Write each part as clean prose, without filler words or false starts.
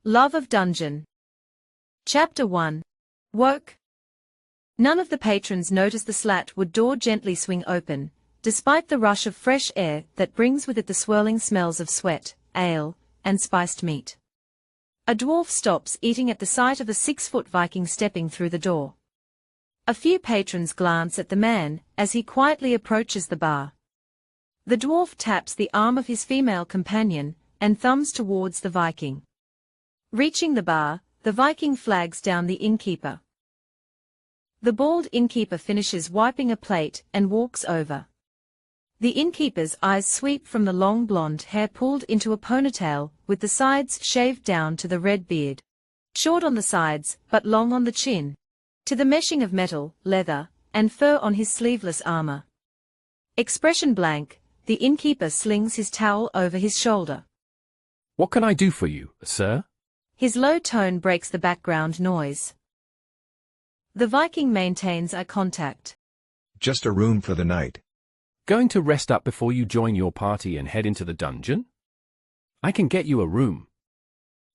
Love of Dungeon. Chapter 1. Woke. None of the patrons noticed the slat-wood door gently swing open, despite the rush of fresh air that brings with it the swirling smells of sweat, ale, and spiced meat. A dwarf stops eating at the sight of a 6-foot Viking stepping through the door. A few patrons glance at the man as he quietly approaches the bar. The dwarf taps the arm of his female companion and thumbs towards the Viking. Reaching the bar, the Viking flags down the innkeeper. The bald innkeeper finishes wiping a plate and walks over. The innkeeper's eyes sweep from the long blonde hair pulled into a ponytail, with the sides shaved down to the red beard. Short on the sides, but long on the chin. To the meshing of metal, leather, and fur on his sleeveless armor. Expression blank, the innkeeper slings his towel over his shoulder. "What can I do for you, sir?" His low tone breaks the background noise. The Viking maintains eye contact. "Just a room for the night." "Going to rest up before you join your party and head into the dungeon? I can get you a room.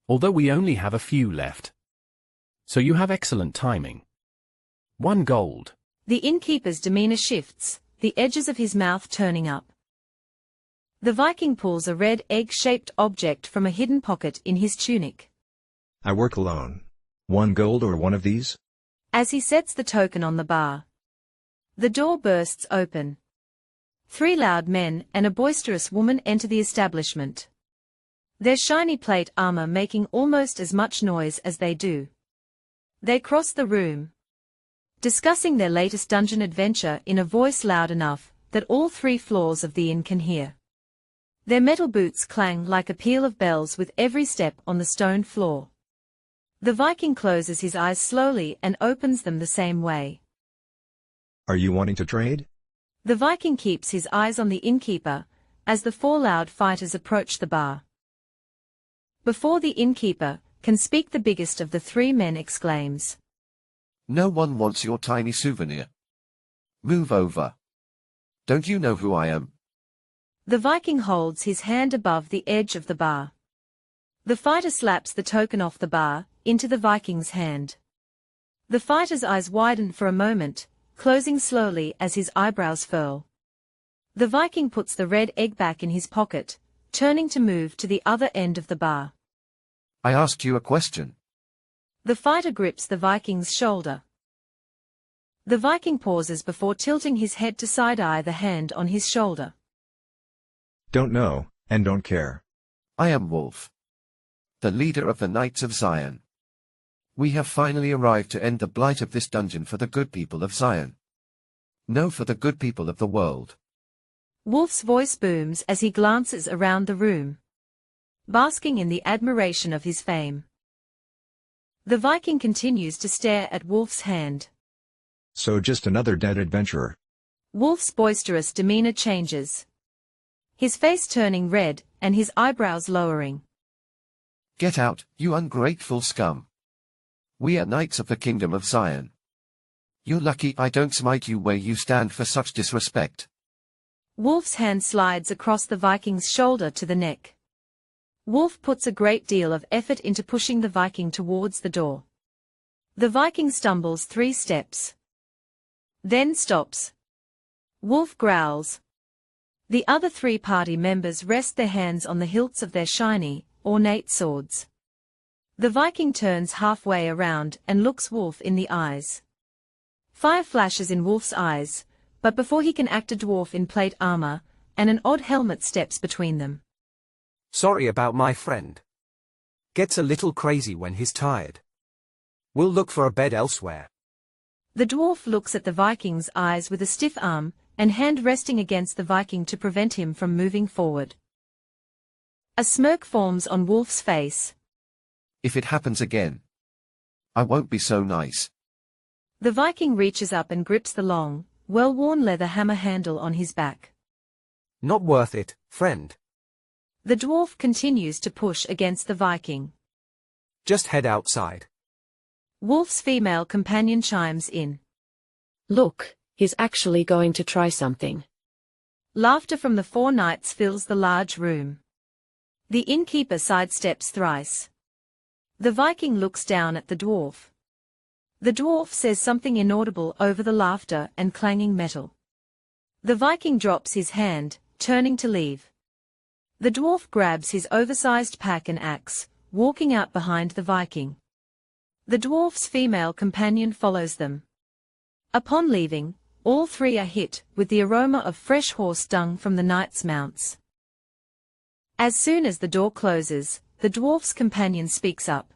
Although we only have a few left. So you have excellent timing. 1 gold. The innkeeper's demeanor shifts, the edges of his mouth turning up. The Viking pulls a red egg-shaped object from a hidden pocket in his tunic. "I work alone. 1 gold or one of these?" As he sets the token on the bar. The door bursts open. 3 loud men and a boisterous woman enter the establishment. Their shiny plate armor making almost as much noise as they do. They cross the room, discussing their latest dungeon adventure in a voice loud enough that all 3 floors of the inn can hear. Their metal boots clang like a peal of bells with every step on the stone floor. The Viking closes his eyes slowly and opens them the same way. "Are you wanting to trade?" The Viking keeps his eyes on the innkeeper, as the 4 loud fighters approach the bar. Before the innkeeper can speak, the biggest of the 3 men exclaims, "No one wants your tiny souvenir. Move over. Don't you know who I am?" The Viking holds his hand above the edge of the bar. The fighter slaps the token off the bar, into the Viking's hand. The fighter's eyes widen for a moment, closing slowly as his eyebrows furl. The Viking puts the red egg back in his pocket, turning to move to the other end of the bar. "I asked you a question." The fighter grips the Viking's shoulder. The Viking pauses before tilting his head to side-eye the hand on his shoulder. "Don't know, and don't care." "I am Wolf, the leader of the Knights of Zion. We have finally arrived to end the blight of this dungeon for the good people of Zion. No, for the good people of the world." Wolf's voice booms as he glances around the room, basking in the admiration of his fame. The Viking continues to stare at Wolf's hand. "So just another dead adventurer." Wolf's boisterous demeanor changes, his face turning red and his eyebrows lowering. "Get out, you ungrateful scum. We are knights of the kingdom of Zion. You're lucky I don't smite you where you stand for such disrespect." Wolf's hand slides across the Viking's shoulder to the neck. Wolf puts a great deal of effort into pushing the Viking towards the door. The Viking stumbles 3 steps, then stops. Wolf growls. The other 3 party members rest their hands on the hilts of their shiny, ornate swords. The Viking turns halfway around and looks Wolf in the eyes. Fire flashes in Wolf's eyes, but before he can act, a dwarf in plate armor and an odd helmet steps between them. "Sorry about my friend. Gets a little crazy when he's tired. We'll look for a bed elsewhere." The dwarf looks at the Viking's eyes with a stiff arm and hand resting against the Viking to prevent him from moving forward. A smirk forms on Wolf's face. "If it happens again, I won't be so nice." The Viking reaches up and grips the long, well-worn leather hammer handle on his back. "Not worth it, friend. The dwarf continues to push against the Viking. Just head outside." Wolf's female companion chimes in. "Look, he's actually going to try something." Laughter from the 4 knights fills the large room. The innkeeper sidesteps thrice. The Viking looks down at the dwarf. The dwarf says something inaudible over the laughter and clanging metal. The Viking drops his hand, turning to leave. The dwarf grabs his oversized pack and axe, walking out behind the Viking. The dwarf's female companion follows them. Upon leaving, all three are hit with the aroma of fresh horse dung from the knight's mounts. As soon as the door closes, the dwarf's companion speaks up.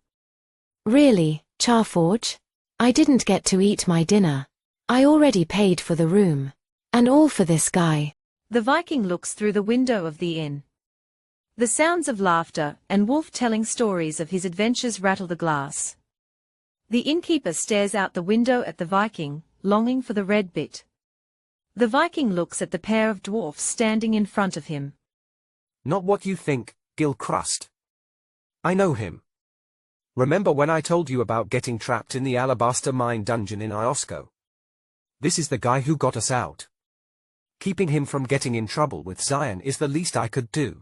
Really, Charforge? I didn't get to eat my dinner. I already paid for the room. And all for this guy. The Viking looks through the window of the inn. The sounds of laughter and Wolf telling stories of his adventures rattle the glass. The innkeeper stares out the window at the Viking, longing for the red bit. The Viking looks at the pair of dwarfs standing in front of him. Not what you think, Gillcrust. I know him. Remember when I told you about getting trapped in the alabaster mine dungeon in Iosco? This is the guy who got us out. Keeping him from getting in trouble with Zion is the least I could do.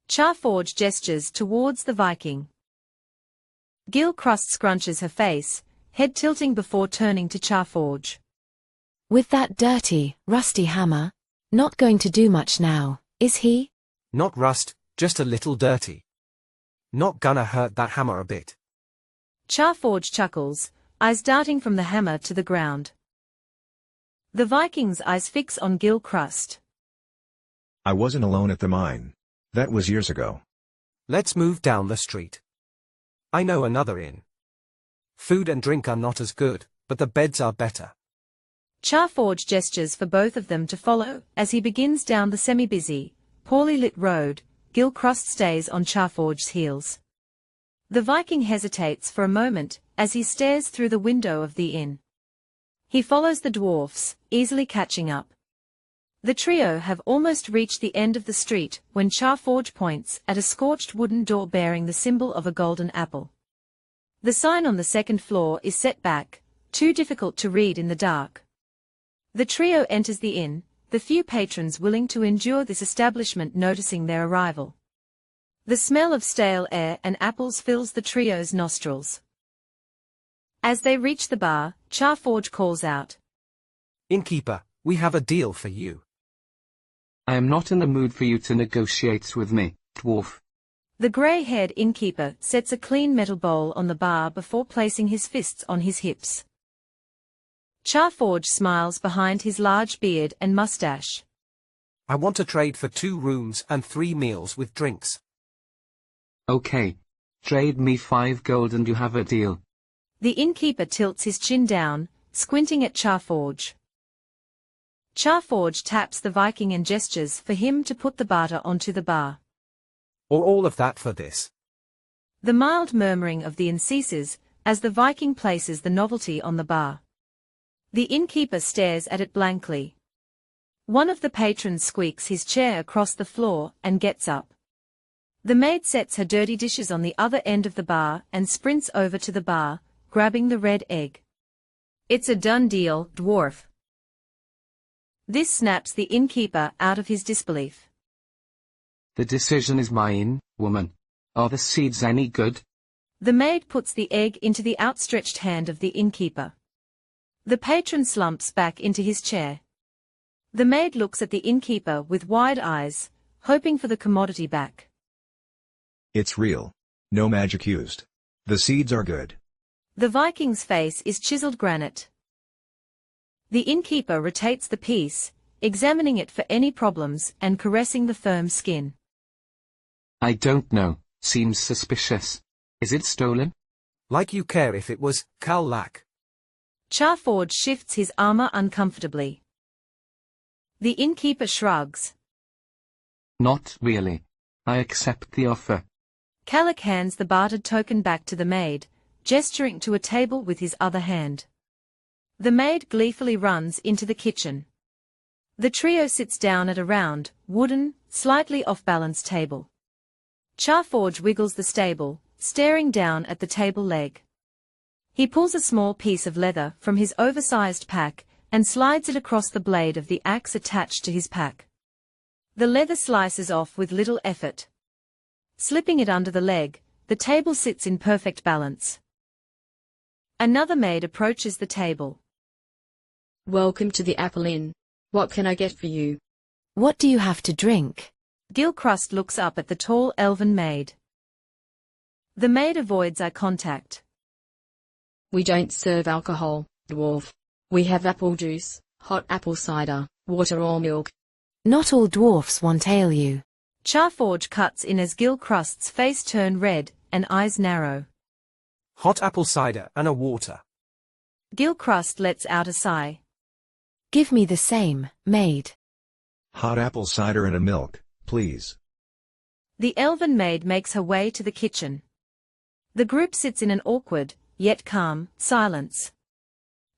Charforge gestures towards the Viking. Gillcrust scrunches her face, head tilting before turning to Charforge. With that dirty, rusty hammer? Not going to do much now, is he? Not rust, just a little dirty. Not gonna hurt that hammer a bit. Charforge chuckles, eyes darting from the hammer to the ground. The Viking's eyes fix on Gillcrust. I wasn't alone at the mine. That was years ago. Let's move down the street. I know another inn. Food and drink are not as good, but the beds are better. Charforge gestures for both of them to follow. As he begins down the semi-busy, poorly lit road, Gillcrust stays on Charforge's heels. The Viking hesitates for a moment, as he stares through the window of the inn. He follows the dwarfs, easily catching up. The trio have almost reached the end of the street when Charforge points at a scorched wooden door bearing the symbol of a golden apple. The sign on the second floor is set back, too difficult to read in the dark. The trio enters the inn, the few patrons willing to endure this establishment noticing their arrival. The smell of stale air and apples fills the trio's nostrils. As they reach the bar, Charforge calls out. Innkeeper, we have a deal for you. I am not in the mood for you to negotiate with me, dwarf. The grey-haired innkeeper sets a clean metal bowl on the bar before placing his fists on his hips. Charforge smiles behind his large beard and mustache. I want to trade for 2 rooms and 3 meals with drinks. Okay. Trade me 5 gold and you have a deal. The innkeeper tilts his chin down, squinting at Charforge. Charforge taps the Viking and gestures for him to put the barter onto the bar. Or all of that for this. The mild murmuring of the inn ceases, as the Viking places the novelty on the bar. The innkeeper stares at it blankly. One of the patrons squeaks his chair across the floor and gets up. The maid sets her dirty dishes on the other end of the bar and sprints over to the bar, grabbing the red egg. It's a done deal, dwarf. This snaps the innkeeper out of his disbelief. The decision is mine, woman. Are the seeds any good? The maid puts the egg into the outstretched hand of the innkeeper. The patron slumps back into his chair. The maid looks at the innkeeper with wide eyes, hoping for the commodity back. It's real. No magic used. The seeds are good. The Viking's face is chiseled granite. The innkeeper rotates the piece, examining it for any problems and caressing the firm skin. I don't know. Seems suspicious. Is it stolen? Like you care if it was, Calean. Charforge shifts his armor uncomfortably. The innkeeper shrugs. Not really. I accept the offer. Calean hands the bartered token back to the maid, gesturing to a table with his other hand. The maid gleefully runs into the kitchen. The trio sits down at a round, wooden, slightly off-balance table. Charforge wiggles the stable, staring down at the table leg. He pulls a small piece of leather from his oversized pack and slides it across the blade of the axe attached to his pack. The leather slices off with little effort. Slipping it under the leg, the table sits in perfect balance. Another maid approaches the table. Welcome to the Apple Inn. What can I get for you? What do you have to drink? Gillcrust looks up at the tall elven maid. The maid avoids eye contact. We don't serve alcohol, dwarf. We have apple juice, hot apple cider, water or milk. Not all dwarfs want ale you. Charforge cuts in as Gillcrust's face turn red and eyes narrow. Hot apple cider and a water. Gillcrust lets out a sigh. Give me the same, maid. Hot apple cider and a milk, please. The elven maid makes her way to the kitchen. The group sits in an awkward, yet calm, silence.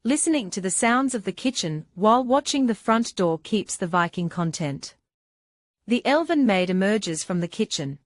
Listening to the sounds of the kitchen while watching the front door keeps the Viking content. The elven maid emerges from the kitchen.